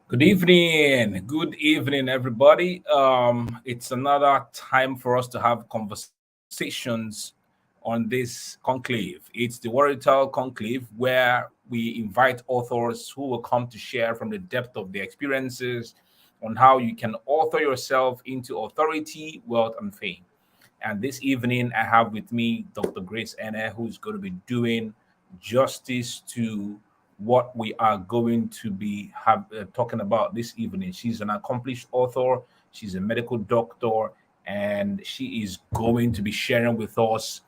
Good evening, everybody. It's another time for us to have conversations on this conclave. It's the Warrior Conclave, where we invite authors who will come to share from the depth of their experiences on how you can author yourself into authority, wealth, and fame. And this evening, I have with me Dr. Grace Onyii, who's going to be doing justice to what we are going to be talking about this evening. She's an accomplished author, she's a medical doctor, and she is going to be sharing with us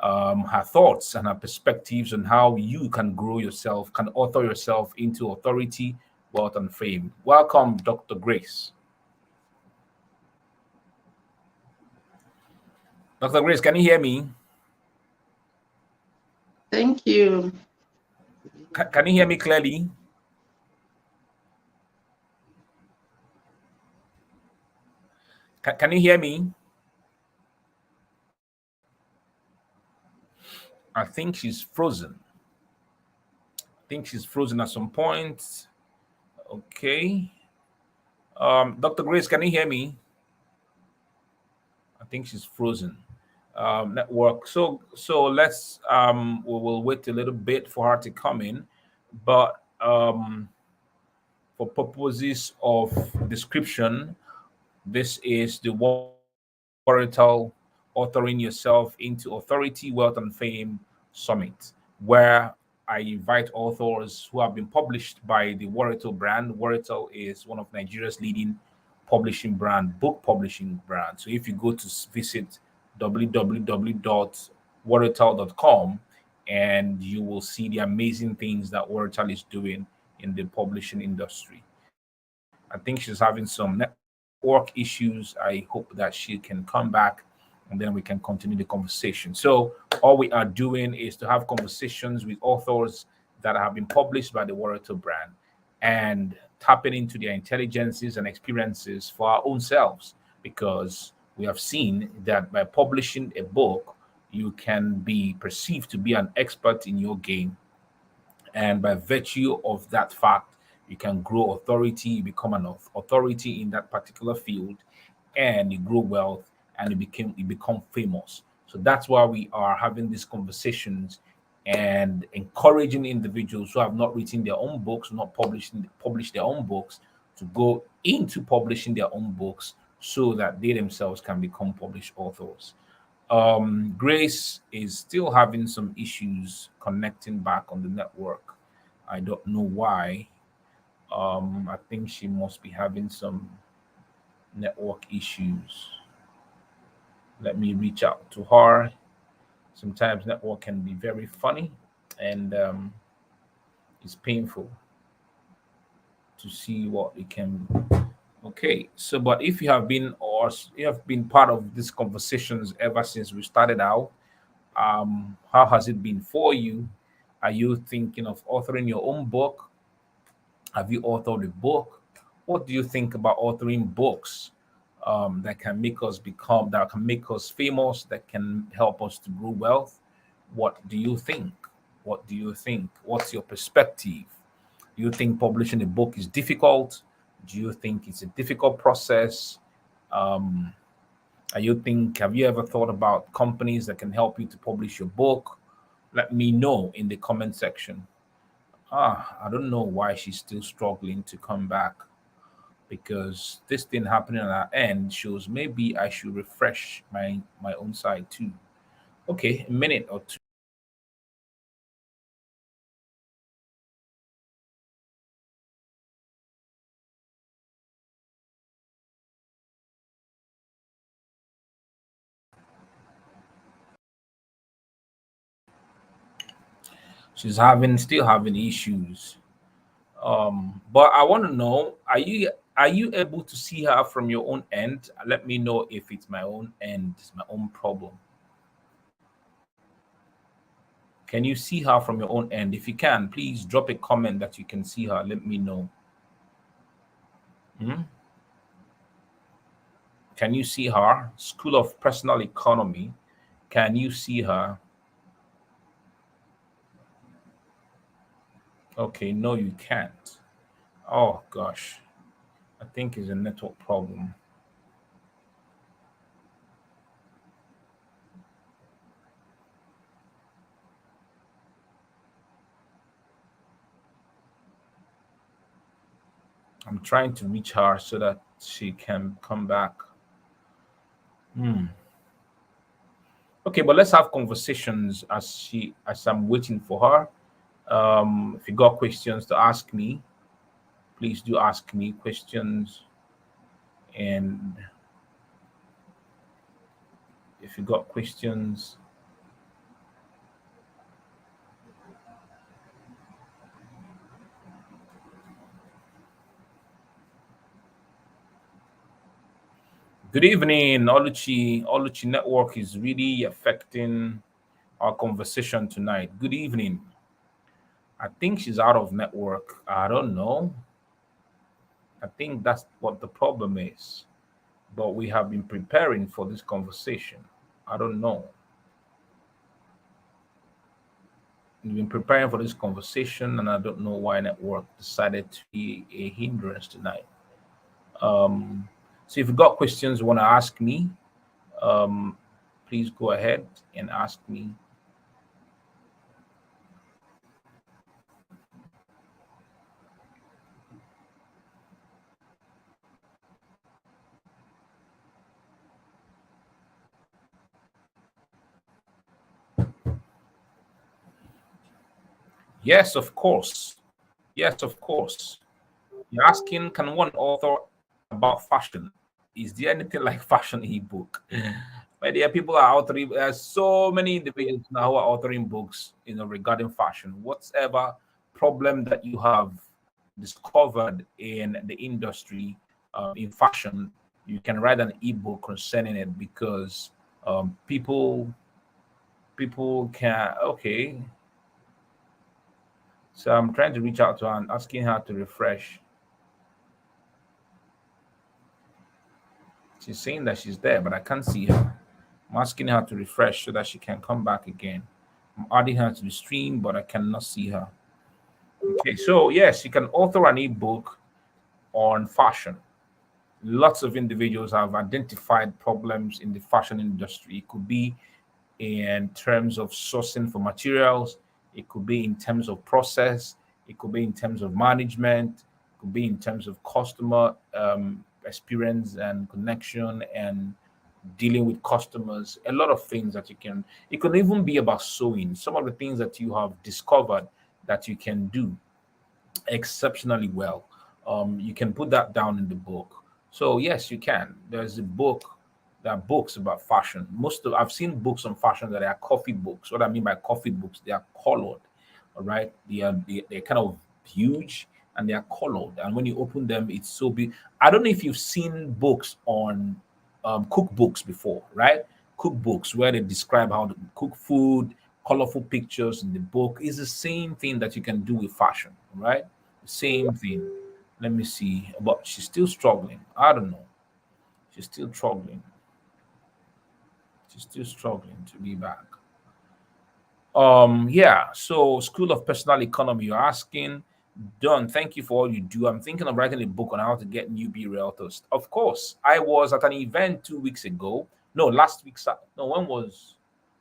her thoughts and her perspectives on how you can grow yourself, can author yourself into authority, wealth, and fame. Welcome, Dr. Grace. Dr. Grace, can you hear me? Thank you. Can you hear me clearly? Can you hear me? I think she's frozen. I think she's frozen at some point. Okay. Dr. Grace, can you hear me? I think she's frozen. Network. So let's we will wait a little bit for her to come in. But for purposes of description, this is the Warrior Authoring Yourself into Authority, Wealth, and Fame Summit, where I invite authors who have been published by the Warrior brand. Warrior is one of Nigeria's leading publishing brand, book publishing brand. So if you go to visit www.warrior.com, and you will see the amazing things that Warrior is doing in the publishing industry. I think she's having some network issues. I hope that she can come back and then we can continue the conversation. So, all we are doing is to have conversations with authors that have been published by the Warrior brand and tapping into their intelligences and experiences for our own selves, because we have seen that by publishing a book, you can be perceived to be an expert in your game, and by virtue of that fact, you can grow authority, you become an authority in that particular field, and you grow wealth, and you become famous. So that's why we are having these conversations and encouraging individuals who have not written their own books, not published their own books, to go into publishing their own books so that they themselves can become published authors. Grace is still having some issues connecting back on the network. I don't know why. I think she must be having some network issues. Let me reach out to her. Sometimes network can be very funny, and it's painful to see what it can. Okay, so but if you have been or you have been part of these conversations ever since we started out, how has it been for you? Are you thinking of authoring your own book? Have you authored a book? What do you think about authoring books that can make us become, that can make us famous, that can help us to grow wealth? What do you think? What do you think? What's your perspective? Do you think publishing a book is difficult? Do you think it's a difficult process? Um, have you ever thought about companies that can help you to publish your book? Let me know in the comment section. I don't know why she's still struggling to come back, because this thing happening on our end shows maybe I should refresh my own side too. Okay, a minute or two. She's having still having issues. But I want to know, are you able to see her from your own end? Let me know if it's my own end, it's my own problem. Can you see her from your own end? If you can, please drop a comment that you can see her. Let me know. Hmm? Can you see her? School of Personal Economy. Can you see her? Okay, no, you can't. Oh gosh, I think it's a network problem. I'm trying to reach her so that she can come back. Hmm. Okay, but let's have conversations as I'm waiting for her. If you got questions to ask me, please do ask me questions. And if you got questions, good evening, Oluchi. Oluchi Network is really affecting our conversation tonight. Good evening. I think she's out of network. I don't know. I think that's what the problem is. But we have been preparing for this conversation. I don't know. We've been preparing for this conversation, and I don't know why network decided to be a hindrance tonight. Um, so if you got questions you want to ask me, um, please go ahead and ask me. Yes, of course. Yes, of course. You're asking, can one author about fashion? Is there anything like fashion ebook? My dear, people are authoring. There's so many individuals now who are authoring books, regarding fashion. Whatever problem that you have discovered in the industry, in fashion, you can write an ebook concerning it because people can. Okay, so I'm trying to reach out to her and asking her to refresh. She's saying that she's there, but I can't see her. I'm asking her to refresh so that she can come back again. I'm adding her to the stream, but I cannot see her. Okay, so yes, you can author an ebook on fashion. Lots of individuals have identified problems in the fashion industry. It could be in terms of sourcing for materials, it could be in terms of process, it could be in terms of management, it could be in terms of customer experience and connection and dealing with customers. A lot of things that you can, it could even be about sewing. Some of the things that you have discovered that you can do exceptionally well. You can put that down in the book. So yes, you can. There's a book. There are books about fashion. Most of I've seen books on fashion that are coffee books. What I mean by coffee books, they are colored. All right, they're kind of huge and they are colored. And when you open them, it's so big. I don't know if you've seen books on cookbooks before, right? Cookbooks where they describe how to cook food, colorful pictures in the book is the same thing that you can do with fashion, right? Same thing. Let me see. But she's still struggling. I don't know. She's still struggling. She's still struggling to be back. Yeah, so School of Personal Economy, you're asking. Don, thank you for all you do. I'm thinking of writing a book on how to get newbie realtors. Of course, I was at an event 2 weeks ago. No, last week. No, when was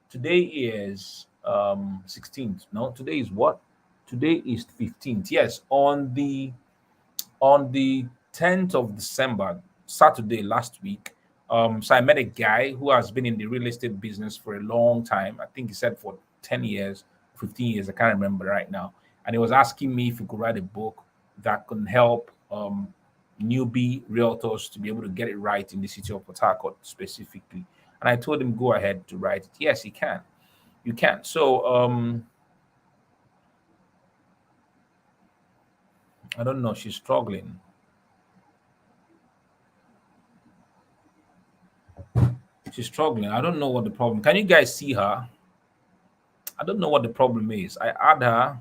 today is 16th. No, today is what? Today is 15th. Yes, on the 10th of December, Saturday last week. So I met a guy who has been in the real estate business for a long time. I think he said for 10 years, 15 years, I can't remember right now. And he was asking me if he could write a book that can help newbie realtors to be able to get it right in the city of Port Harcourt specifically. And I told him, go ahead to write it. Yes, he can. You can. So I don't know. She's struggling. She's struggling. I don't know what the problem. Can you guys see her? I don't know what the problem is. I add her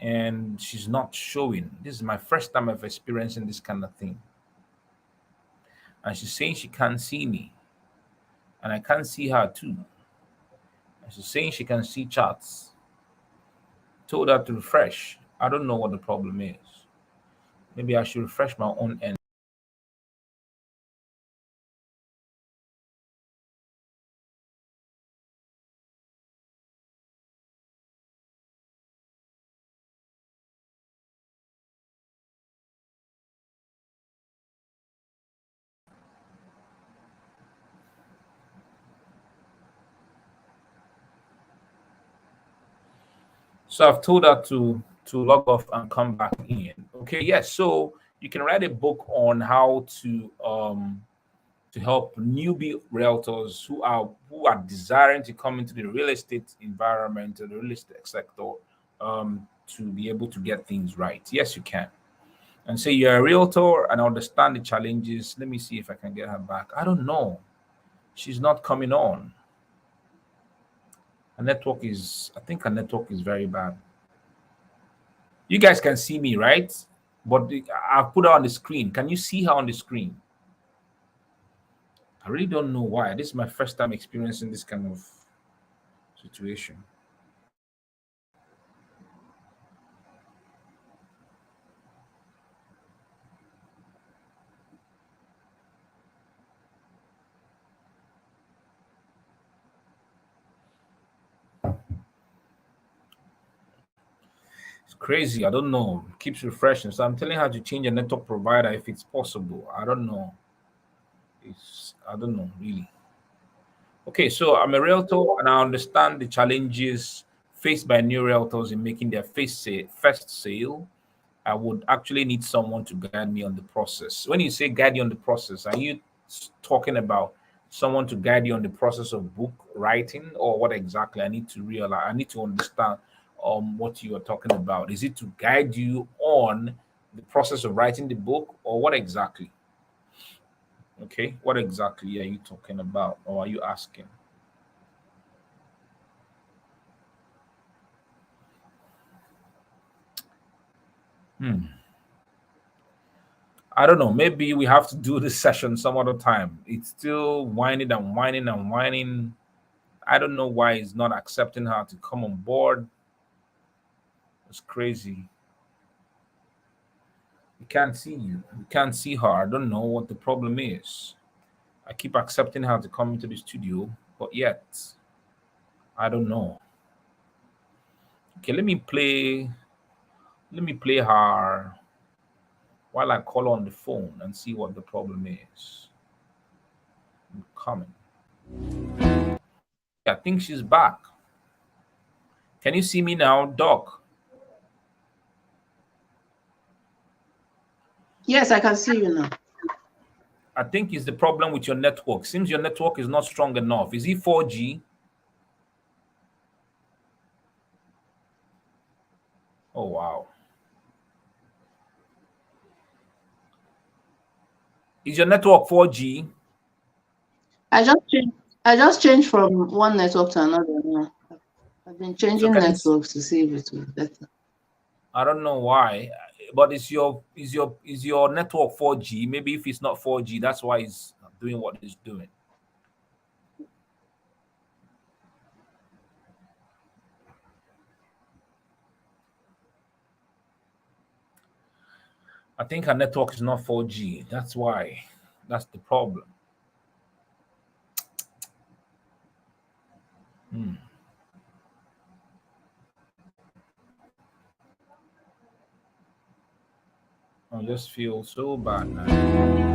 and she's not showing. This is my first time of experiencing this kind of thing. And she's saying she can't see me. And I can't see her too. And she's saying she can see charts. Told her to refresh. I don't know what the problem is. Maybe I should refresh my own end. So I've told her to log off and come back in. Okay, yes. So you can write a book on how to help newbie realtors who are desiring to come into the real estate environment or the real estate sector, to be able to get things right. Yes, you can. And say you're a realtor and I understand the challenges. Let me see if I can get her back. I don't know. She's not coming on. I think her network is very bad. You guys can see me, right? But I've put her on the screen. Can you see her on the screen? I really don't know why. This is my first time experiencing this kind of situation. It's crazy. I don't know. It keeps refreshing. So I'm telling her to change a network provider if it's possible. I don't know. I don't know really. Okay, so I'm a realtor and I understand the challenges faced by new realtors in making their first sale. I would actually need someone to guide me on the process. When you say guide you on the process, are you talking about someone to guide you on the process of book writing, or what exactly? I need to realize. I need to understand what you are talking about. Is it to guide you on the process of writing the book, or what exactly? Okay, what exactly are you talking about, or are you asking? Hmm. I don't know. Maybe we have to do this session some other time. It's still whining and whining and whining. I don't know why he's not accepting her to come on board. It's crazy. We can't see you. We can't see her. I don't know what the problem is. I keep accepting her to come into the studio, but yet I don't know. Okay, let me play her while I call on the phone and see what the problem is. I'm coming. Yeah, I think she's back. Can you see me now, Doc? Yes, I can see you now. I think it's the problem with your network. Seems your network is not strong enough. Is it 4G? Oh wow. Is your network 4G? I just changed. I just changed from one network to another now. I've been So changing can you networks to see if it will be better. I don't know why, but is your network 4G? Maybe if it's not 4G, that's why it's doing what it's doing. I think her network is not 4G. That's why. That's the problem. Hmm. I just feel so bad now.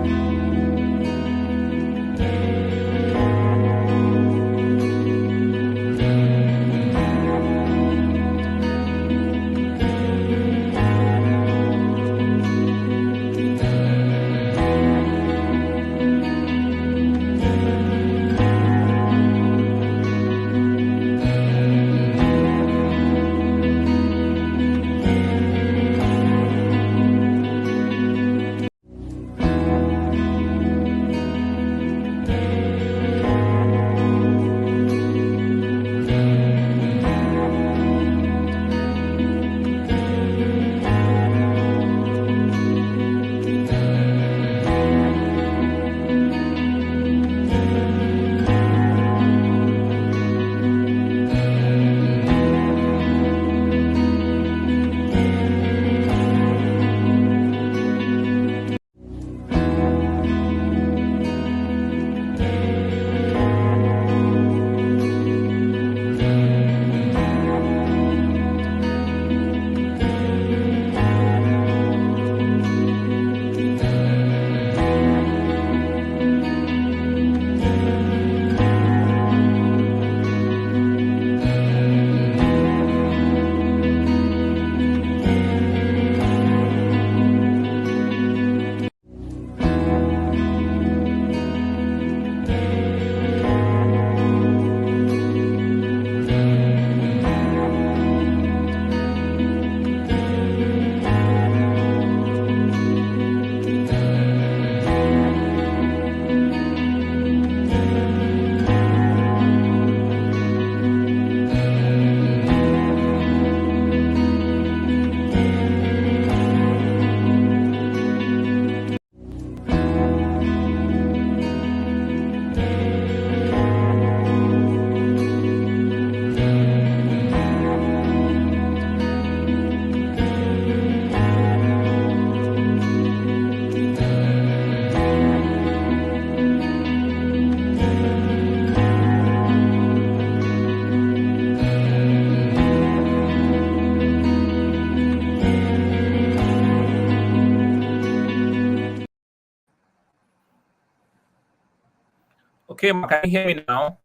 Okay, Ma, can you hear me now?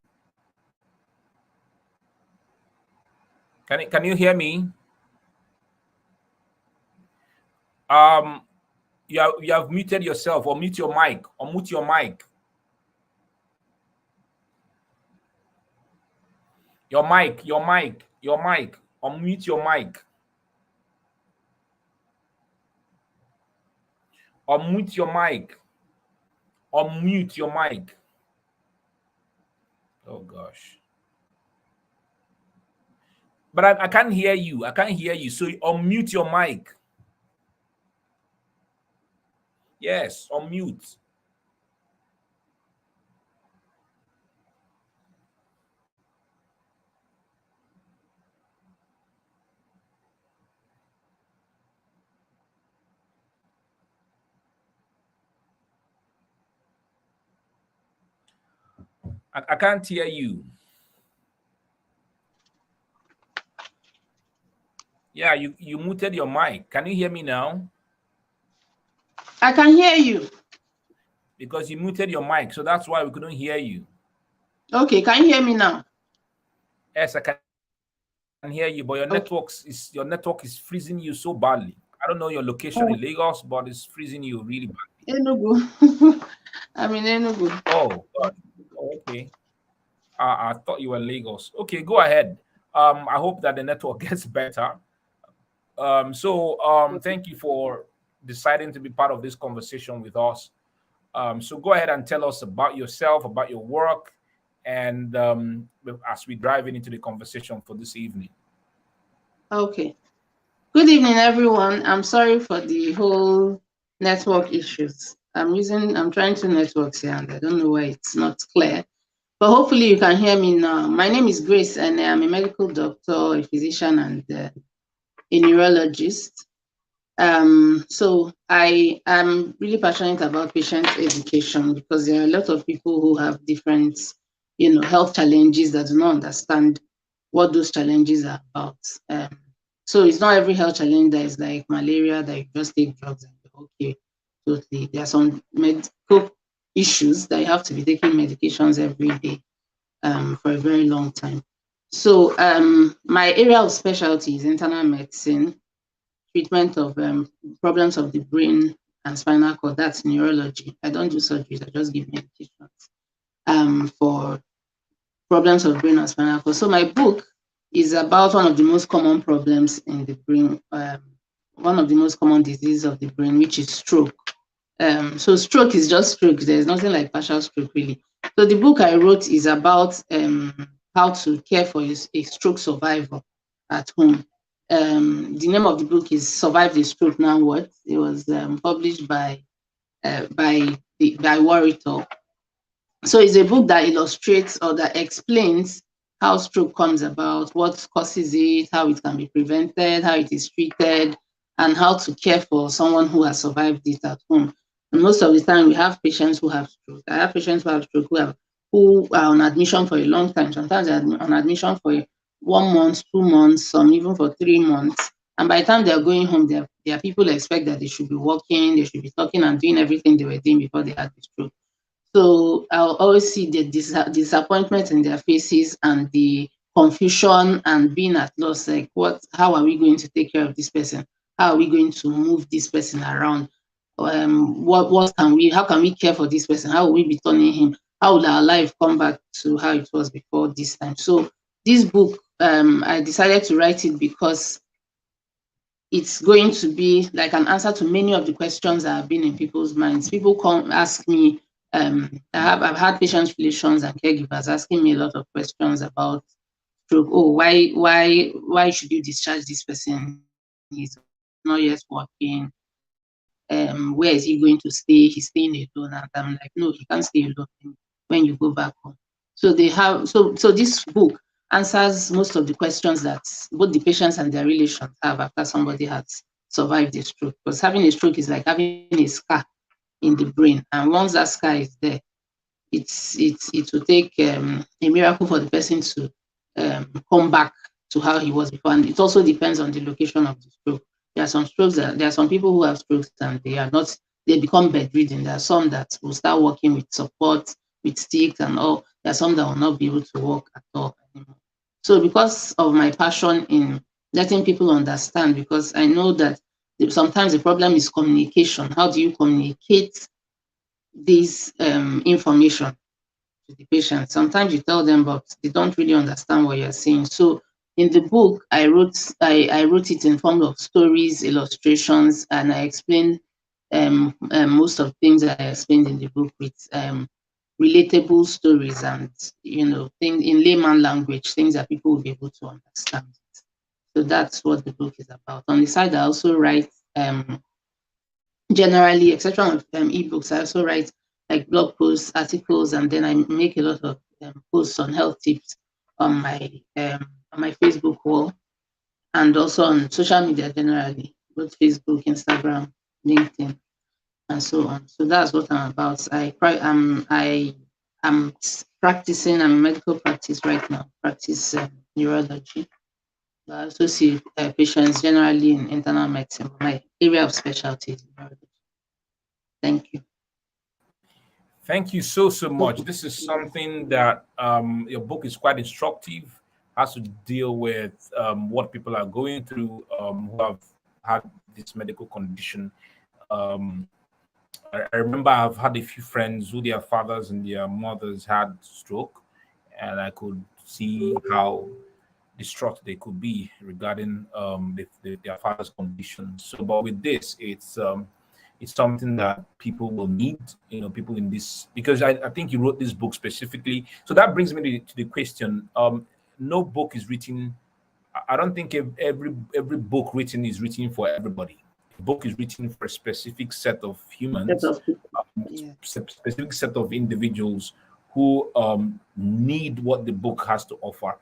Can you hear me? Um, you have muted yourself, or mute your mic, or mute your mic. Your mic, unmute your mic, unmute your mic, unmute your mic. Oh gosh. But I can't hear you. I can't hear you. So unmute your mic. Yes, unmute. I can't hear you. Yeah, you muted your mic. Can you hear me now? I can hear you. Because you muted your mic, so that's why we couldn't hear you. Okay, can you hear me now? Yes, I can hear you, but Okay. your network is freezing you so badly. I don't know your location in Lagos, but it's freezing you really badly. Enugu. I'm in Enugu. Oh, God. Oh, okay. I thought you were Lagos. Okay, go ahead. I hope that the network gets better. Thank you for deciding to be part of this conversation with us. So go ahead and tell us about yourself, about your work, and as we dive into the conversation for this evening. Okay. Good evening, everyone. I'm sorry for the whole network issues. I'm trying two networks here and I don't know why it's not clear. But hopefully you can hear me now. My name is Grace and I'm a medical doctor, a physician, and a neurologist. So I am really passionate about patient education because there are a lot of people who have different, health challenges that do not understand what those challenges are about. So it's not every health challenge that is like malaria that you just take drugs and you're okay. Totally. There are some medical issues that you have to be taking medications every day for a very long time. So my area of specialty is internal medicine, treatment of problems of the brain and spinal cord. That's neurology. I don't do surgeries. I just give medications for problems of brain and spinal cord. So my book is about one of the most common problems in the brain, one of the most common diseases of the brain, which is stroke. So stroke is just stroke. There's nothing like partial stroke really. So the book I wrote is about how to care for a stroke survivor at home. The name of the book is "Survive the Stroke Now What." It was published by Warritor. So it's a book that illustrates or that explains how stroke comes about, what causes it, how it can be prevented, how it is treated, and how to care for someone who has survived it at home. And most of the time, we have patients who have stroke. I have patients who have stroke who are on admission for a long time. Sometimes they're on admission for 1 month, 2 months, some even for 3 months. And by the time they're going home, there are people who expect that they should be walking, they should be talking and doing everything they were doing before they had the stroke. So I'll always see the disappointment in their faces and the confusion and being at loss. Like, how are we going to take care of this person? How are we going to move this person around? How can we care for this person? How will we be turning him? How will our life come back to how it was before this time? So this book, I decided to write it because it's going to be like an answer to many of the questions that have been in people's minds. People come ask me, I've had patient relations and caregivers asking me a lot of questions about stroke. Oh, why should you discharge this person? He's not yet working. Where is he going to stay? He's staying alone. And I'm like, no, he can't stay alone when you go back home. So this book answers most of the questions that both the patients and their relations have after somebody has survived a stroke. Because having a stroke is like having a scar in the brain. And once that scar is there, it will take a miracle for the person to come back to how he was before. And it also depends on the location of the stroke. There are some people who have strokes and they become bedridden. There are some that will start working with support, with sticks and all. There are some that will not be able to walk at all anymore. So because of my passion in letting people understand, because I know that sometimes the problem is communication. How do you communicate this information to the patient? Sometimes you tell them, but they don't really understand what you're saying. So in the book, I wrote it in form of stories, illustrations, and I explained most of things I explained in the book with relatable stories and things in layman language, things that people will be able to understand. So that's what the book is about. On the side, I also write generally, except from ebooks, I also write like blog posts, articles, and then I make a lot of posts on health tips on my Facebook wall and also on social media generally, both Facebook, Instagram, LinkedIn, and so on. So that's what I'm about. I'm practicing. I'm in medical practice right now. Practice neurology. I also see patients generally in internal medicine. My area of specialty is neurology. Thank you. Thank you so much. This is something that your book is quite instructive. Has to deal with what people are going through who have had this medical condition. Um, I remember I've had a few friends who their fathers and their mothers had stroke, and I could see how distraught they could be regarding their father's condition. So, but with this, it's something that people will need. People in this, because I think you wrote this book specifically. So that brings me to the question. No book is written. I don't think every book written is written for everybody. A book is written for a specific set of Set humans, of people. Yeah. specific set of individuals who need what the book has to offer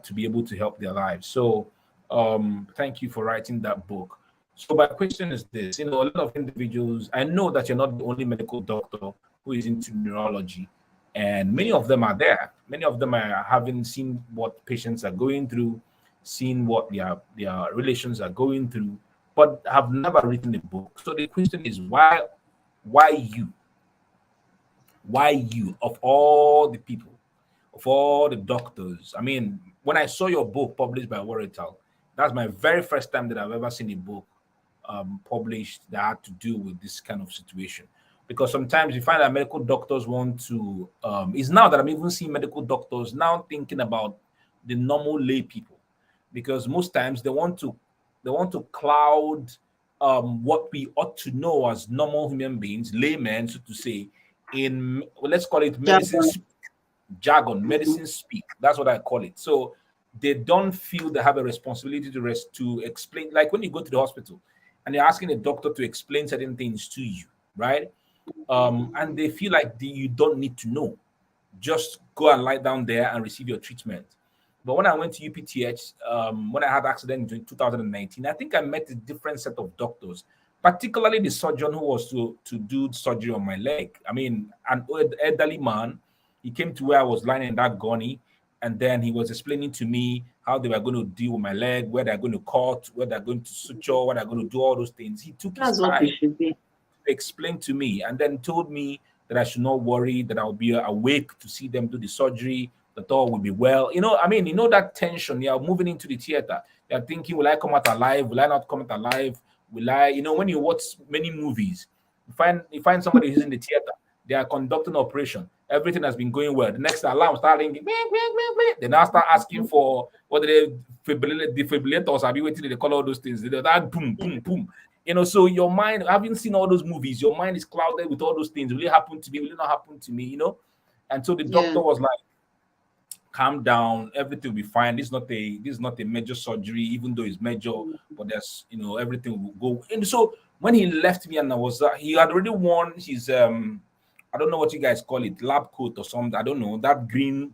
to be able to help their lives. So, thank you for writing that book. So, my question is this: a lot of individuals. I know that you're not the only medical doctor who is into neurology, and many of them are there. Many of them are having seen what patients are going through, seen what their relations are going through, but have never written a book. So the question is, why you? Why you of all the people, of all the doctors? I mean, when I saw your book published by Warital, that's my very first time that I've ever seen a book published that had to do with this kind of situation. Because sometimes you find that medical doctors want to. It's now that I'm even seeing medical doctors now thinking about the normal lay people, because most times they want to cloud what we ought to know as normal human beings, laymen, so to say, in, well, let's call it medicine Jargon. jargon, Mhm. medicine speak. That's what I call it. So they don't feel they have a responsibility to explain. Like when you go to the hospital and you're asking a doctor to explain certain things to you, right? And they feel like you don't need to know. Just go and lie down there and receive your treatment. But when I went to UPTH, when I had accident in 2019, I think I met a different set of doctors, particularly the surgeon who was to do surgery on my leg. I mean, an elderly man. He came to where I was lying in that gunny, and then he was explaining to me how they were going to deal with my leg, where they're going to cut, where they're going to suture, what they're going to do, all those things. He took his That's what it time, should be. explained to me, and then told me that I should not worry, that I'll be awake to see them do the surgery, that all will be well. I mean, that tension. You're moving into the theater. You're thinking, will I come out alive? Will I not come out alive? Will I, when you watch many movies, you find somebody who's in the theater, they are conducting operation. Everything has been going well. The next alarm start ringing. Beep, beep, beep, beep. They now start asking for what they defibrillators. Are you waiting? They call all those things. They do that boom, boom, boom. So your mind, having seen all those movies, your mind is clouded with all those things. Will it happen to me? Will it not happen to me? And so the Yeah. doctor was like, calm down, everything will be fine. This is not a major surgery, even though it's major, but there's everything will go. And so when he left me, and he had already worn his I don't know what you guys call it, lab coat or something. I don't know, that green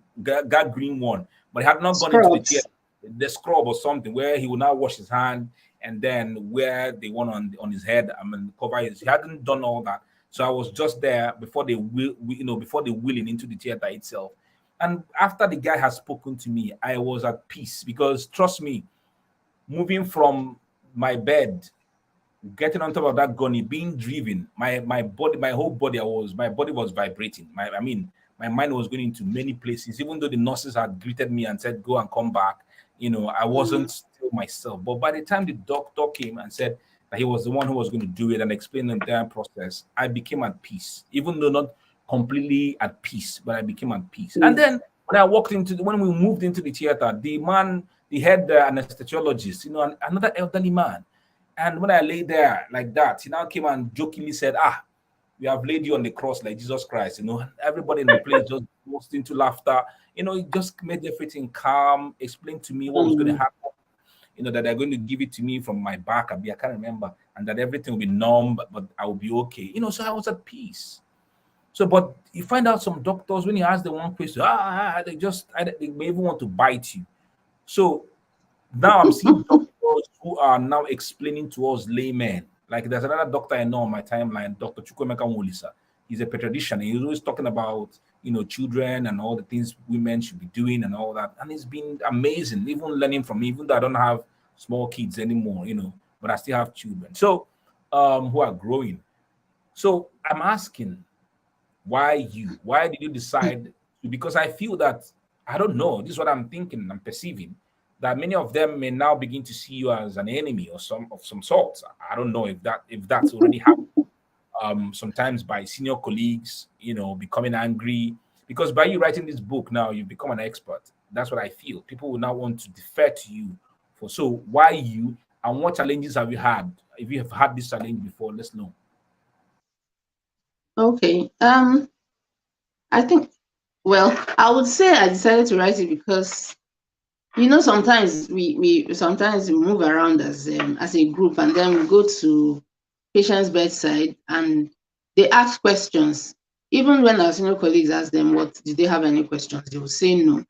one, but he had not gone into the Scrubs. theater, the scrub or something, where he will now wash his hand and then wear the one on his head. I mean, cover his. He hadn't done all that, so I was just there before before they wheeling into the theater itself. And after the guy has spoken to me, I was at peace, because trust me, moving from my bed, getting on top of that gunny, being driven, my body, my whole body, my body was vibrating. my mind was going into many places. Even though the nurses had greeted me and said, "Go and come back," I wasn't Mm. still myself. But by the time the doctor came and said that he was the one who was going to do it and explain the entire process, I became at peace, even though not completely at peace, but I became at peace. And Yes. then when we moved into the theater, the head anesthesiologist, another elderly man. And when I lay there like that, he now came and jokingly said, "Ah, we have laid you on the cross like Jesus Christ." Everybody in the place just burst into laughter. It just made everything calm, explained to me what was going to Mm. happen. That they're going to give it to me from my back. I can't remember, and that everything will be numb, but I will be okay. So I was at peace. So, but you find out some doctors when you ask them one question, they may even want to bite you. So now I'm seeing doctors who are now explaining to us laymen. Like there's another doctor I know on my timeline, Dr. Chukwemeka Nwolisa. He's a pediatrician. He's always talking about, children and all the things women should be doing and all that. And it's been amazing, even learning from me, even though I don't have small kids anymore, but I still have children. So who are growing. So I'm asking, why you? Why did you decide to? Because I feel that, I don't know, this is what I'm thinking, I'm perceiving, that many of them may now begin to see you as an enemy or some sort. I don't know if that's already happened. Sometimes by senior colleagues, becoming angry. Because by you writing this book now, you've become an expert. That's what I feel. People will now want to defer to you. So why you, and what challenges have you had? If you have had this challenge before, let's know. Okay. I think, well, I would say I decided to write it because sometimes we move around as a group, and then we go to patient's bedside and they ask questions. Even when our senior colleagues ask them what did they have any questions, they will say no.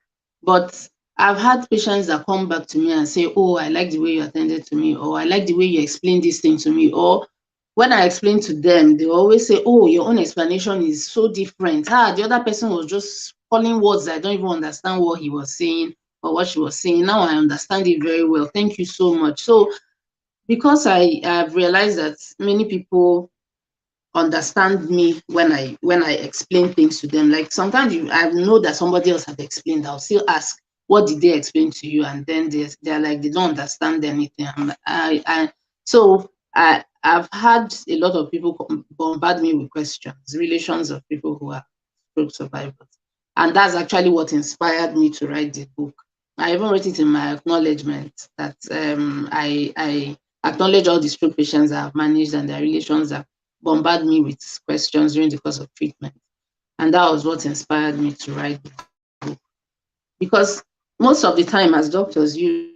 But I've had patients that come back to me and say, "Oh, I like the way you attended to me," or "I like the way you explained this thing to me," or when I explain to them, they always say, "Oh, your own explanation is so different. The other person was just calling words I don't even understand what he was saying or what she was saying. Now I understand it very well. Thank you so much." So because I have realized that many people understand me when I explain things to them. Like sometimes I know that somebody else had explained. I'll still ask, "What did they explain to you?" And then they're like, they don't understand anything. I've had a lot of people bombard me with questions, relations of people who are stroke survivors, and that's actually what inspired me to write the book. I even wrote it in my acknowledgement that I acknowledge all the stroke patients I have managed and their relations that bombard me with questions during the course of treatment. And that was what inspired me to write the book. Because most of the time as doctors, you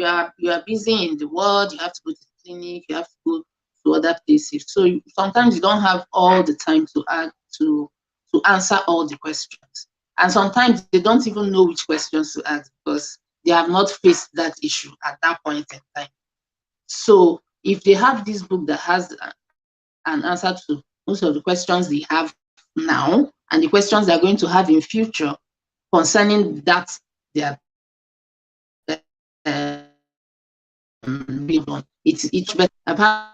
are busy in the ward, you have to go to the clinic, you have to go to other places. So sometimes you don't have all the time to answer all the questions. And sometimes they don't even know which questions to ask because they have not faced that issue at that point in time. So if they have this book that has an answer to most of the questions they have now and the questions they're going to have in future concerning that their really on, it's better. I've had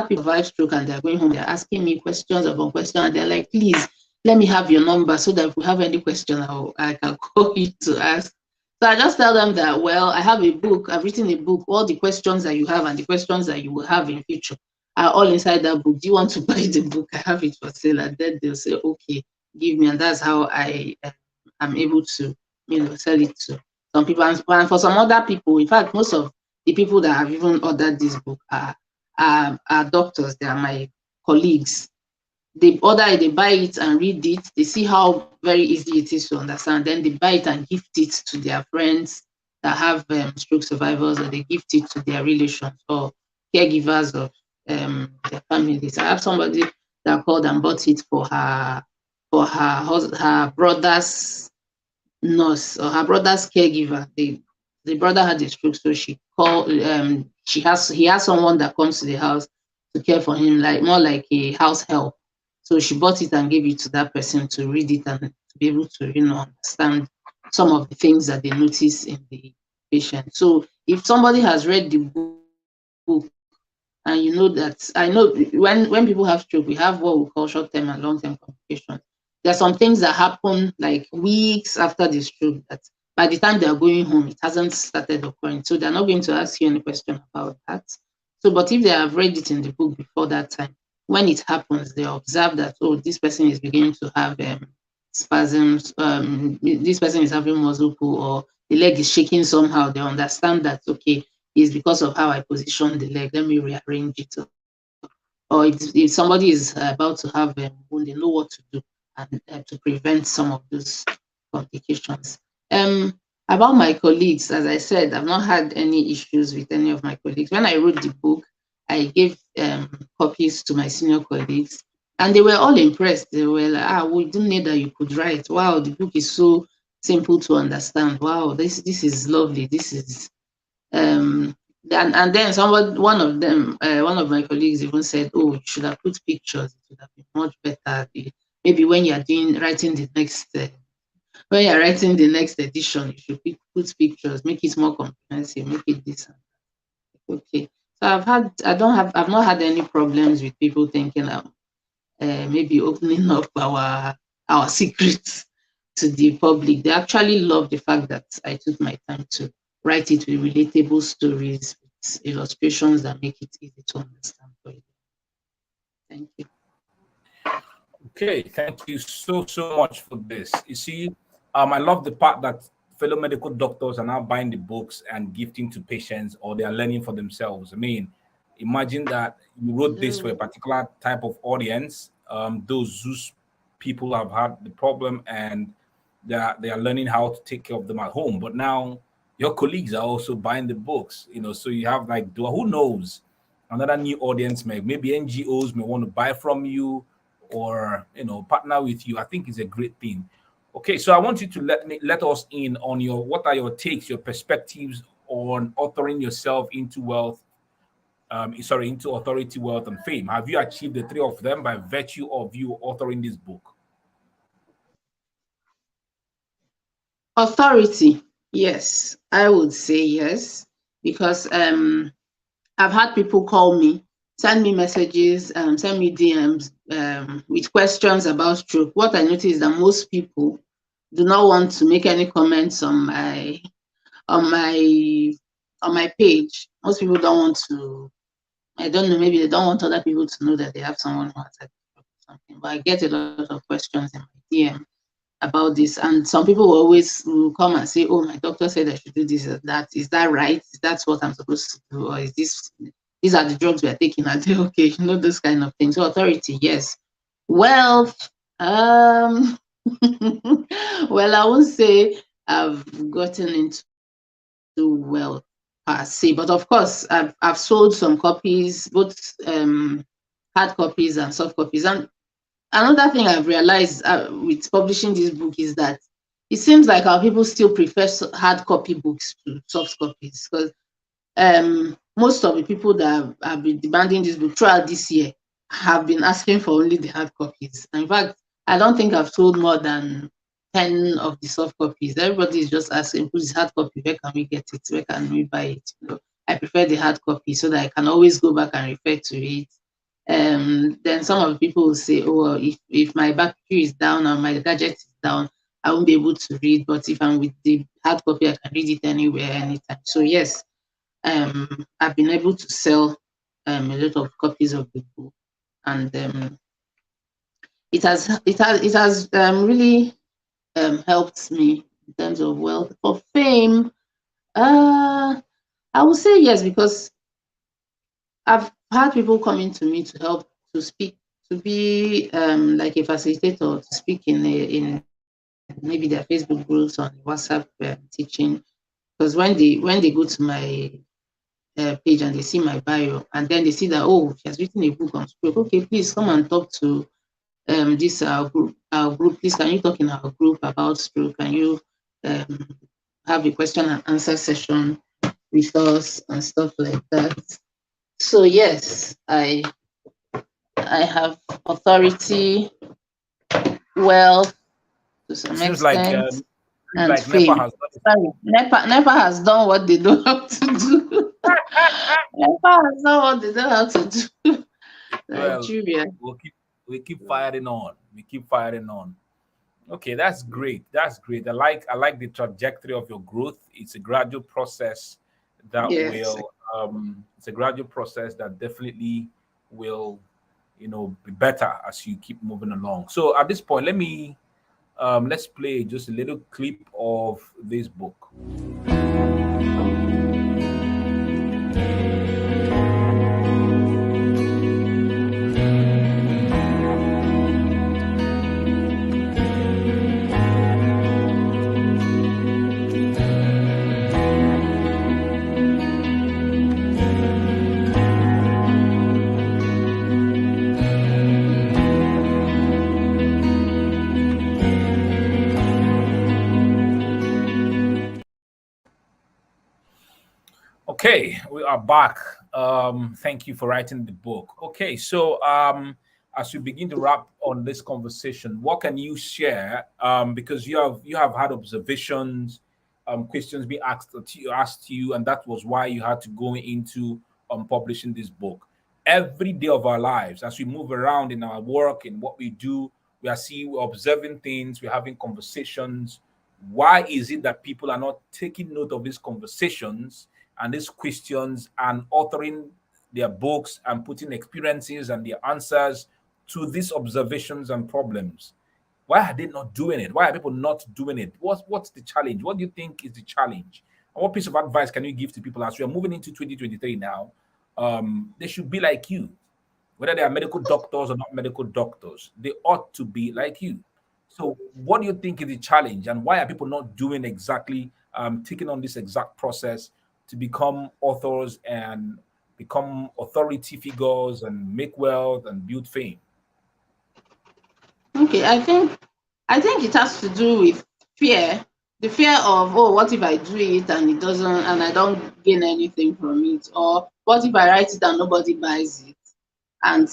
people survive stroke and they're going home, they're asking me questions upon questions, and they're like, "Please, let me have your number so that if we have any question, I can call you to ask." So I just tell them that, well, I have a book, I've written a book, all the questions that you have and the questions that you will have in future are all inside that book. Do you want to buy the book? I have it for sale. And then they'll say, "Okay, give me." And that's how am able to, sell it to some people. And for some other people, in fact, most of the people that have even ordered this book are doctors. They are my colleagues. They order it, they buy it and read it. They see how very easy it is to understand. Then they buy it and gift it to their friends that have stroke survivors, or they gift it to their relations or caregivers of their families. I have somebody that called and bought it for her brother's nurse or her brother's caregiver. The brother had a stroke, so she called. He has someone that comes to the house to care for him, like more like a house help. So she bought it and gave it to that person to read it and to be able to, understand some of the things that they notice in the patient. So if somebody has read the book and they and you know that I know when people have stroke, we have what we call short-term and long-term complications. There are some things that happen like weeks after the stroke that by the time they are going home, it hasn't started occurring. So they're not going to ask you any question about that. So, but if they have read it in the book before that time, when it happens, they observe that, oh, this person is beginning to have spasms, this person is having muscle pull, or the leg is shaking somehow. They understand that, okay, it's because of how I position the leg. Let me rearrange it. Or if somebody is about to have wound, they know what to do and to prevent some of those complications. About my colleagues, as I said, I've not had any issues with any of my colleagues. When I wrote the book, I gave copies to my senior colleagues, and they were all impressed. They were like, "Ah, we didn't know that you could write. Wow, the book is so simple to understand. Wow, this is lovely. This is and then one of them, one of my colleagues even said, "Oh, you should have put pictures. It would have been much better. Maybe when you are doing writing the next when you're writing the next edition, you should put pictures, make it more comprehensive, make it this." Okay. So I've not had any problems with people thinking maybe opening up our secrets to the public. They actually love the fact that I took my time to write it with relatable stories, with illustrations that make it easy to understand for you. Thank you. Okay, thank you so much for this. You see, I love the part that fellow medical doctors are now buying the books and gifting to patients, or they are learning for themselves. I mean, imagine that you wrote this for a Mm. particular type of audience, those whose people have had the problem, and they are learning how to take care of them at home. But now your colleagues are also buying the books, so you have like, who knows, another new audience, maybe NGOs may want to buy from you, or partner with you. I think is a great thing. Okay, so I want you to let us in on what are your takes, your perspectives on authoring yourself into wealth, into authority, wealth, and fame. Have you achieved the three of them by virtue of you authoring this book? Authority, yes, I would say yes, because I've had people call me, send me messages, send me DMs with questions about stroke. What I notice is that most people do not want to make any comments on my on my page. Most people don't want to. I don't know. Maybe they don't want other people to know that they have someone who has a stroke or something. But I get a lot of questions in my DM about this, and some people will come and say, "Oh, my doctor said I should do this or that. Is that right? Is that what I'm supposed to do, or is these are the drugs we are taking?" I say, "Okay, those kind of things." So authority, yes. Wealth, um, well, I won't say I've gotten into wealth per se, but of course, I've sold some copies, both hard copies and soft copies, and another thing I've realized with publishing this book is that it seems like our people still prefer hard copy books to soft copies, because most of the people that have been demanding this book throughout this year have been asking for only the hard copies. In fact, I don't think I've sold more than 10 of the soft copies. Everybody is just asking, who's hard copy? Where can we get it? Where can we buy it? I prefer the hard copy so that I can always go back and refer to it. Then some of the people will say, "Oh, well, if my battery is down or my gadget is down, I won't be able to read. But if I'm with the hard copy, I can read it anywhere, anytime." So yes, I've been able to sell a lot of copies of the book, and it has really helped me in terms of wealth. For fame, I would say yes, because I've had people coming to me to help to speak, to be like a facilitator, to speak in maybe their Facebook groups on WhatsApp teaching. Because when they go to my page and they see my bio, and then they see that, oh, she has written a book on stroke. Okay, please come and talk to this our group. Our group, please, can you talk in our group about stroke? Can you um, have a question and answer session with us and stuff like that? So yes, I have authority, wealth to It some seems like extent, seems and like NEPA fame. has done it. Sorry, NEPA has done what they don't have to do. That's not what they know how to do. Well, Nigeria. we keep firing on. We keep firing on. Okay, that's great. That's great. I like the trajectory of your growth. It's a gradual process that Yes. will it's a gradual process that definitely will be better as you keep moving along. So at this point, let's play just a little clip of this book. Okay, we are back. Thank you for writing the book. Okay, so as we begin to wrap on this conversation, what can you share? Because you have had observations, questions being asked to you, and that was why you had to go into publishing this book. Every day of our lives, as we move around in our work and what we do, we're observing things, we're having conversations. Why is it that people are not taking note of these conversations and these questions and authoring their books and putting experiences and their answers to these observations and problems? Why are they not doing it? Why are people not doing it? What's the challenge? What do you think is the challenge? And what piece of advice can you give to people as we are moving into 2023 now? They should be like you, whether they are medical doctors or not medical doctors. They ought to be like you. So, what do you think is the challenge, and why are people not doing exactly taking on this exact process to become authors and become authority figures and make wealth and build fame? Okay, I think it has to do with fear. The fear of, oh, what if I do it and it doesn't, and I don't gain anything from it, or what if I write it and nobody buys it, and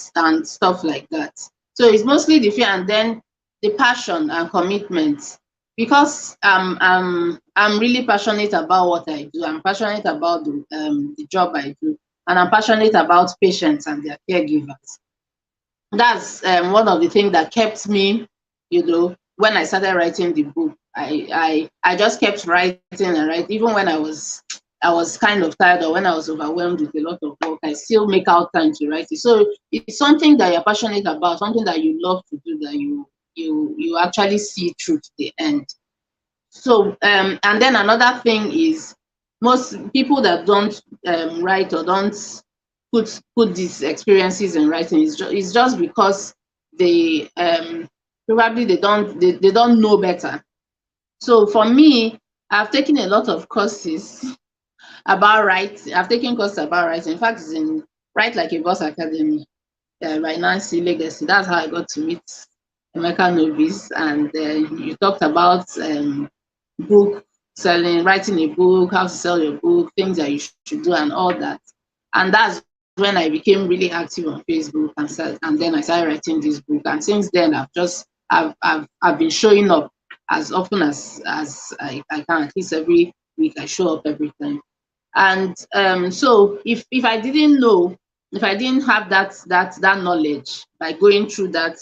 stuff like that. So it's mostly the fear, and then the passion and commitment. Because I'm really passionate about what I do. I'm passionate about the job I do, and I'm passionate about patients and their caregivers. That's one of the things that kept me, when I started writing the book. I just kept writing and writing, even when I was kind of tired, or when I was overwhelmed with a lot of work. I still make out time to write it. So it's something that you're passionate about, something that you love to do, that you actually see through to the end. So and then another thing is, most people that don't write, or don't put these experiences in writing, is just because they probably they don't know better. So for me, I've taken a lot of courses about writing. I've taken courses about writing. In fact, it's in Write Like a Boss Academy by Nancy Legacy. That's how I got to meet Emeka Novice. And you talked about book selling, writing a book, how to sell your book, things that you should do, and all that. And that's when I became really active on Facebook, and then I started writing this book. And since then, I've been showing up as often as I can. At least every week, I show up every time. And so if I didn't know, if I didn't have that knowledge by going through that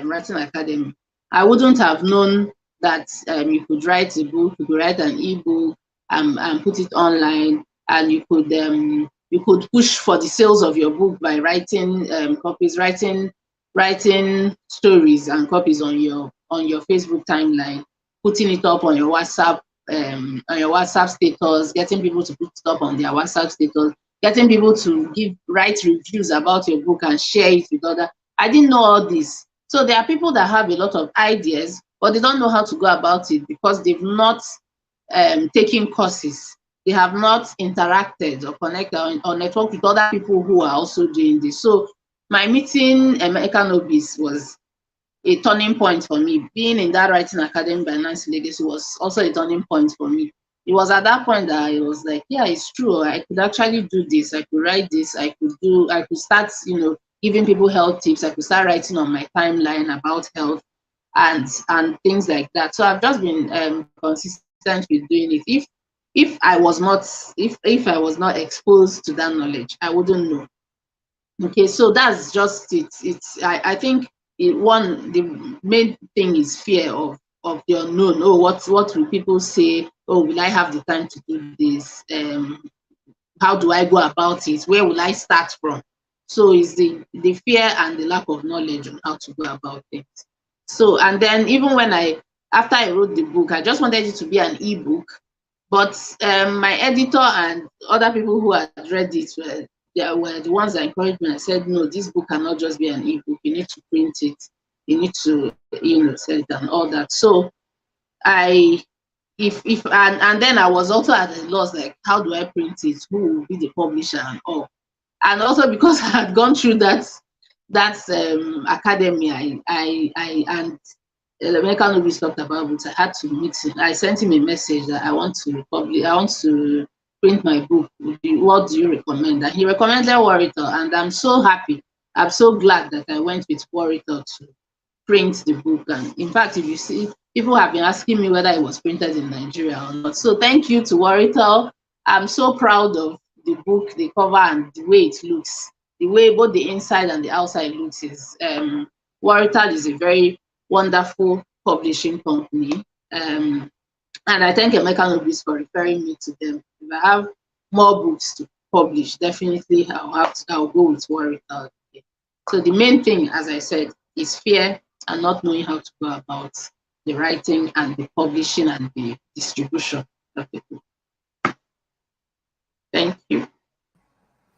writing academy, I wouldn't have known that you could write a book, you could write an ebook, and put it online, and you could push for the sales of your book by writing copies, writing stories and copies on your Facebook timeline, putting it up on your WhatsApp status, getting people to put it up on their WhatsApp status, getting people to write reviews about your book and share it with others. I didn't know all this. So there are people that have a lot of ideas, but they don't know how to go about it, because they've not taken courses. They have not interacted or connected or networked with other people who are also doing this. So my meeting Emeka Novice was a turning point for me. Being in that writing academy by Nancy Legacy was also a turning point for me. It was at that point that I was like, yeah, it's true. I could actually do this. I could write this. I could start, giving people health tips. I could start writing on my timeline about health and things like that. So I've just been consistent with doing it. if I was not, if I was not exposed to that knowledge, I wouldn't know. Okay, so that's just it. I think the main thing is fear of the unknown. Oh, what will people say? Oh, will I have the time to do this? How do I go about it? Where will I start from? So it's the fear and the lack of knowledge on how to go about things. So, and then even when after I wrote the book, I just wanted it to be an ebook, but my editor and other people who had read it were the ones that encouraged me. I said, no, this book cannot just be an ebook. You need to print it. You need to, sell it and all that. So I if and then I was also at a loss, like how do I print it? Who will be the publisher and all? And also because I had gone through that academy, I and American Nobles talked about it. I had to meet him. I sent him a message that I want to publish. I want to print my book. What do you recommend? And he recommended Warritor, and I'm so happy. I'm so glad that I went with Warritor to print the book. And in fact, if you see, people have been asking me whether it was printed in Nigeria or not. So thank you to Warritor. I'm so proud of the book, the cover, and the way it looks. The way both the inside and the outside looks is Warritor is a very wonderful publishing company. And I thank American Nobles for referring me to them. If I have more books to publish, definitely I'll go with Warritor. So the main thing, as I said, is fear and not knowing how to go about the writing and the publishing and the distribution of the book. Thank you.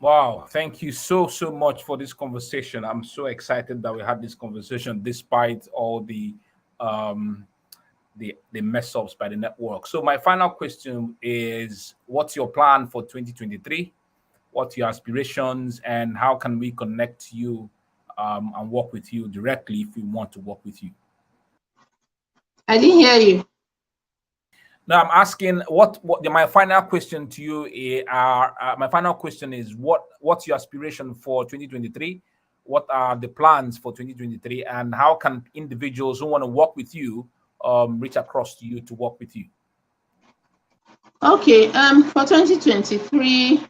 Wow, thank you so much for this conversation. I'm so excited that we had this conversation despite all um the mess ups by the network. So my final question is, what's your plan for 2023? What's your aspirations, and how can we connect you and work with you directly if we want to work with you? I didn't hear you. Now I'm asking what my final question to you my final question is, what's your aspiration for 2023? What are the plans for 2023, and how can individuals who want to work with you reach across to you to work with you? Okay, for 2023,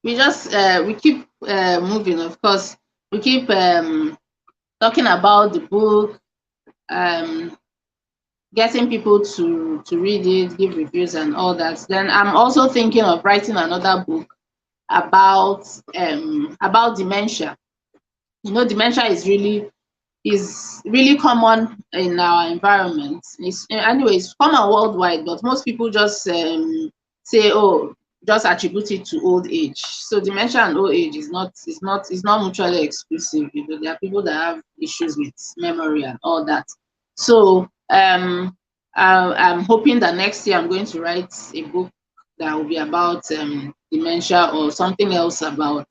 we just we keep moving. Of course, we keep talking about the book, um, getting people to read it, give reviews and all that. Then I'm also thinking of writing another book about dementia. Dementia is really common in our environment. It's common worldwide, but most people just say, oh, just attribute it to old age. So dementia and old age is not mutually exclusive. There are people that have issues with memory and all that. So I'm hoping that next year I'm going to write a book that will be about dementia or something else about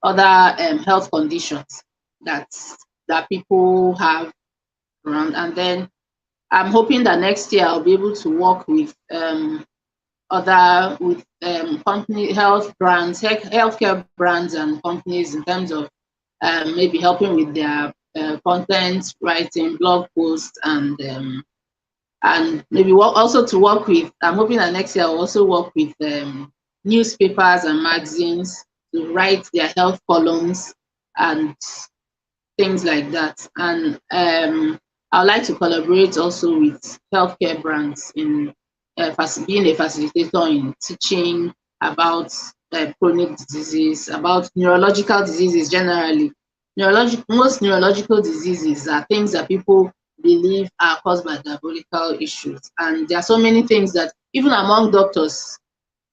other health conditions that people have around. And then I'm hoping that next year I'll be able to work with company health brands, healthcare brands and companies in terms of maybe helping with their content writing, blog posts, and maybe also to work with. I'm hoping that next year I'll also work with newspapers and magazines to write their health columns and things like that. And I would like to collaborate also with healthcare brands in being a facilitator in teaching about chronic diseases, about neurological diseases generally. Most neurological diseases are things that people believe are caused by diabolical issues. And there are so many things that even among doctors,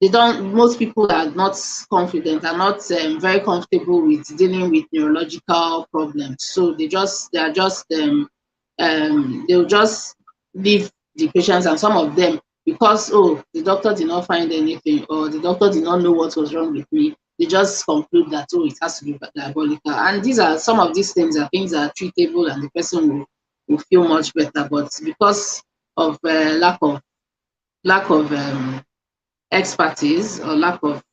most people are not confident, are not very comfortable with dealing with neurological problems. So they'll just leave the patients, and some of them, because the doctor did not find anything or the doctor did not know what was wrong with me, they just conclude that it has to be diabolical. And some of these things are things that are treatable and the person will feel much better. But because of lack of expertise or lack of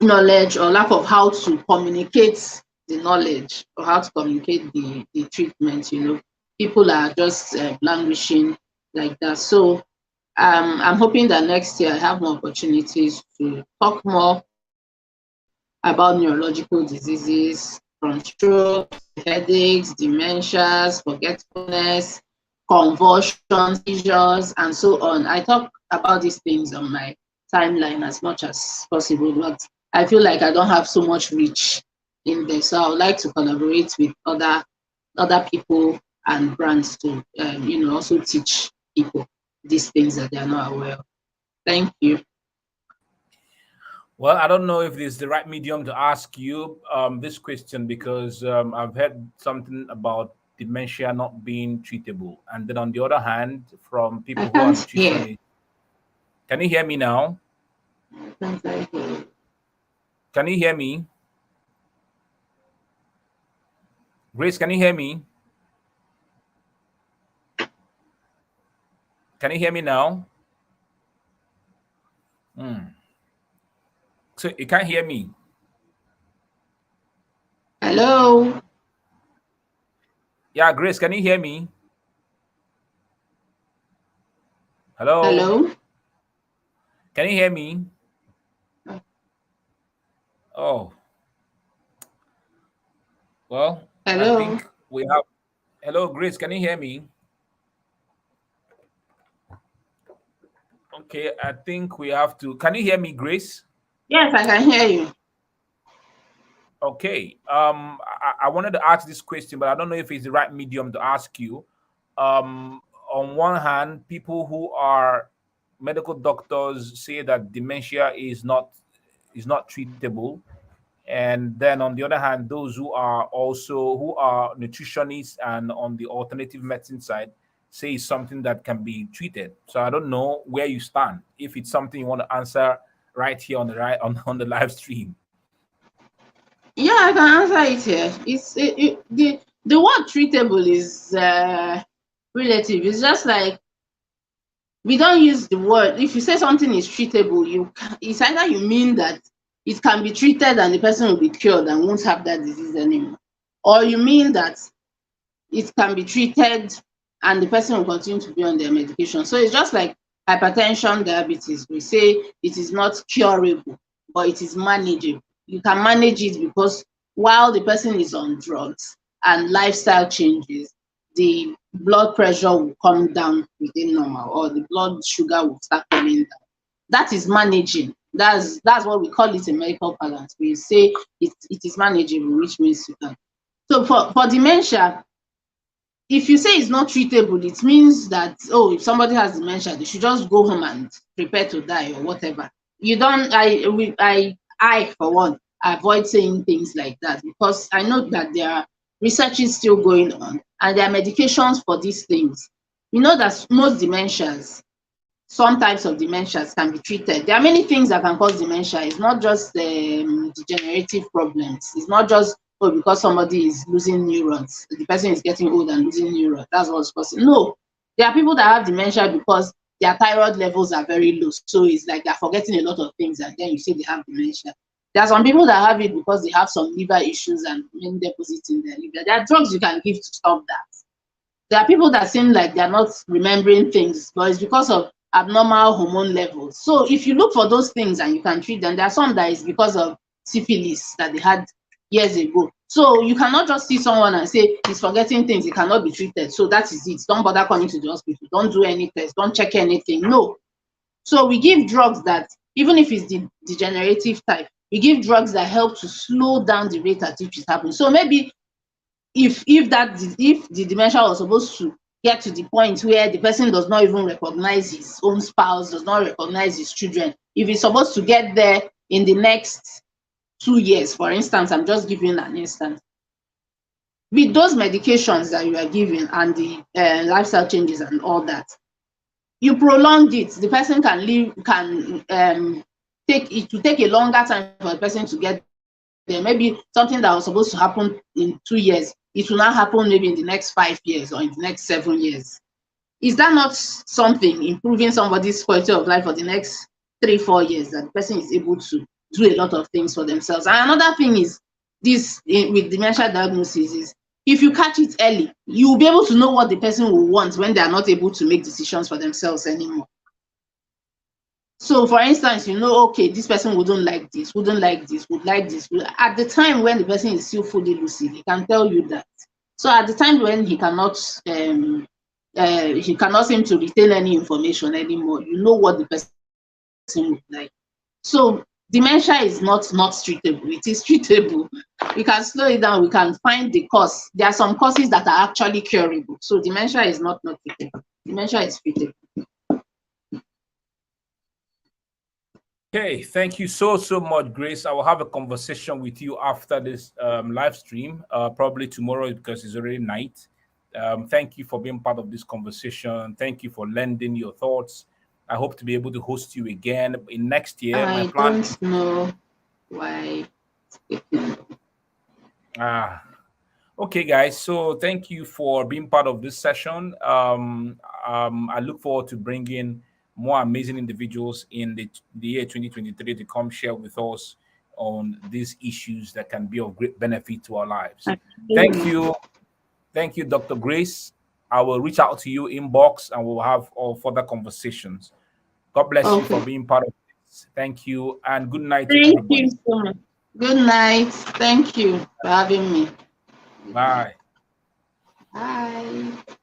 knowledge or lack of how to communicate the knowledge or how to communicate the treatment, people are just languishing like that. So I'm hoping that next year I have more opportunities to talk more about neurological diseases, from strokes, headaches, dementias, forgetfulness, convulsions, seizures, and so on. I talk about these things on my timeline as much as possible, but I feel like I don't have so much reach in there. So I would like to collaborate with other people and brands to, also teach people these things that they are not aware of. Thank you. Well, I don't know if this is the right medium to ask you this question, because I've heard something about dementia not being treatable. And then on the other hand, from I people who are can't hear. nutritionists, can you hear me now? I can't hear. Can you hear me? Grace, can you hear me? Can you hear me now? Hmm. So you can't hear me. Hello. Yeah, Grace, can you hear me? Hello? Hello. Can you hear me? Oh, well, I Hello. think we have. Hello, Grace, can you hear me? Okay, I think we have to. Can you hear me, Grace? Yes, I can hear you. Okay. I wanted to ask this question, but I don't know if it's the right medium to ask you. On one hand, people who are medical doctors say that dementia is not treatable, and then on the other hand, those who are nutritionists and on the alternative medicine side say it's something that can be treated. So I don't know where you stand. If it's something you want to answer right here on the on the live stream. Yeah, I can answer it here. The word treatable is relative. It's just like we don't use the word. If you say something is treatable, it's either you mean that it can be treated and the person will be cured and won't have that disease anymore, or you mean that it can be treated and the person will continue to be on their medication. So it's just like hypertension, diabetes. We say it is not curable, but it is manageable. You can manage it because while the person is on drugs and lifestyle changes, the blood pressure will come down within normal, or the blood sugar will start coming down. That is managing. That's what we call it in medical parlance. We say it is manageable, which means you can. So for dementia, if you say it's not treatable, it means that, oh, if somebody has dementia, they should just go home and prepare to die or whatever. You don't, I for one, avoid saying things like that, because I know that there are researches still going on and there are medications for these things. You know that most dementias, some types of dementias can be treated. There are many things that can cause dementia. It's not just degenerative problems. It's not just, oh, because somebody is losing neurons, the person is getting old and losing neurons. That's what's causing. No, there are people that have dementia because their thyroid levels are very low. So it's like they're forgetting a lot of things, and then you say they have dementia. There are some people that have it because they have some liver issues and main deposits in their liver. There are drugs you can give to stop that. There are people that seem like they're not remembering things, but it's because of abnormal hormone levels. So if you look for those things and you can treat them, there are some that is because of syphilis that they had years ago. So you cannot just see someone and say he's forgetting things, it cannot be treated. So that is it. Don't bother coming to the hospital. Don't do any tests. Don't check anything. No. So we give drugs that, even if it's the degenerative type, we give drugs that help to slow down the rate at which it happens. So maybe if the dementia was supposed to get to the point where the person does not even recognize his own spouse, does not recognize his children, if it's supposed to get there in the next 2 years, for instance, I'm just giving an instance, with those medications that you are giving and the lifestyle changes and all that, you prolong it, the person can live, can take it to take a longer time for the person to get there. Maybe something that was supposed to happen in 2 years, it will now happen maybe in the next 5 years or in the next 7 years. Is that not something improving somebody's quality of life for the next 3 4 years, that the person is able to do a lot of things for themselves? And another thing is this, with dementia diagnosis, is if you catch it early, you will be able to know what the person will want when they are not able to make decisions for themselves anymore. So for instance, you know, okay, this person wouldn't like this, wouldn't like this, would like this. At the time when the person is still fully lucid, he can tell you that. So at the time when he cannot seem to retain any information anymore, you know what the person would like. So dementia is not treatable. It is treatable. We can slow it down. We can find the cause. There are some causes that are actually curable. So dementia is not treatable. Dementia is treatable. Okay, thank you so much, Grace. I will have a conversation with you after this live stream, probably tomorrow because it's already night. Thank you for being part of this conversation. Thank you for lending your thoughts. I hope to be able to host you again in next year. My I plan is don't know why. ah okay, guys. So thank you for being part of this session. I look forward to bringing more amazing individuals in the year 2023 to come share with us on these issues that can be of great benefit to our lives. Thank you. Thank you, Dr. Grace. I will reach out to you inbox and we'll have all further conversations. God bless you for Okay. being part of this. Thank you and good night to Thank you everybody. so much. Good night. Thank you for having me. Good night. Bye. Bye.